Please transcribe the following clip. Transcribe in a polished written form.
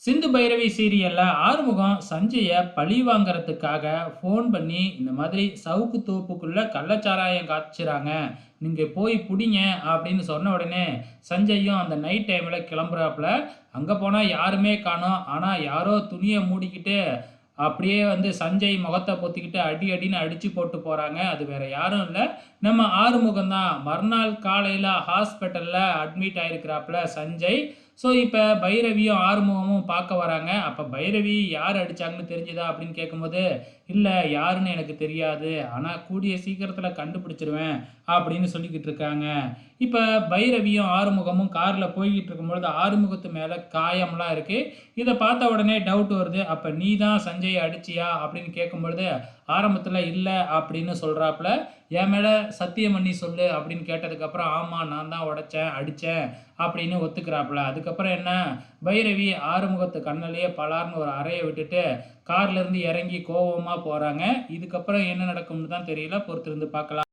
சிந்து பைரவி சீரியல்ல ஆறுமுகம் சஞ்சய பழி வாங்குறதுக்காக ஃபோன் பண்ணி இந்த மாதிரி சவுக்கு தோப்புக்குள்ள கள்ளச்சாராயம் காய்ச்சுறாங்க, நீங்க போய் புடிங்க அப்படின்னு சொன்ன உடனே சஞ்சயும் அந்த நைட் டைம்ல கிளம்புறாப்புல. அங்க போனா யாருமே காணோம். ஆனா யாரோ துணியை மூடிக்கிட்டு அப்படியே வந்து சஞ்சய் முகத்தை பொத்திக்கிட்டு அடி அடின்னு அடிச்சு போட்டு போறாங்க. அது வேற யாரும் இல்லை, நம்ம ஆறுமுகம் தான். மறுநாள் காலையில ஹாஸ்பிட்டல்ல அட்மிட் ஆயிருக்கிறாப்புல சஞ்சய். ஸோ இப்போ பைரவியும் ஆறுமுகமும் பார்க்க வராங்க. அப்போ பைரவி யார் அடிச்சாங்கன்னு தெரிஞ்சுதா அப்படின்னு கேட்கும்போது, இல்லை யாருன்னு எனக்கு தெரியாது, ஆனால் கூடிய சீக்கிரத்தில் கண்டுபிடிச்சிருவேன் அப்படின்னு சொல்லிக்கிட்டு இருக்காங்க. இப்போ பைரவியும் ஆறுமுகமும் காரில் போய்கிட்டு இருக்கும்பொழுது ஆறுமுகத்து மேலே காயம்லாம் இருக்கு. இதை பார்த்த உடனே டவுட் வருது. அப்போ நீ தான் சஞ்சயை அடிச்சியா அப்படின்னு கேட்கும்பொழுது ஆரம்பத்தில் இல்லை அப்படின்னு சொல்கிறாப்புல. என் மேலே சத்தியம் பண்ணி சொல்லு அப்படின்னு கேட்டதுக்கப்புறம் ஆமாம் நான் தான் உடைச்சேன் அடித்தேன் அப்படின்னு ஒத்துக்கிறாப்புல. அதுக்கப்புறம் என்ன, பைரவி ஆறுமுகத்து கண்ணிலேயே பலார்னு ஒரு அறையை விட்டுட்டு கார்லேருந்து இறங்கி கோவமாக போகிறாங்க. இதுக்கப்புறம் என்ன நடக்கும்னு தான் தெரியல, பொறுத்திருந்து பார்க்கலாம்.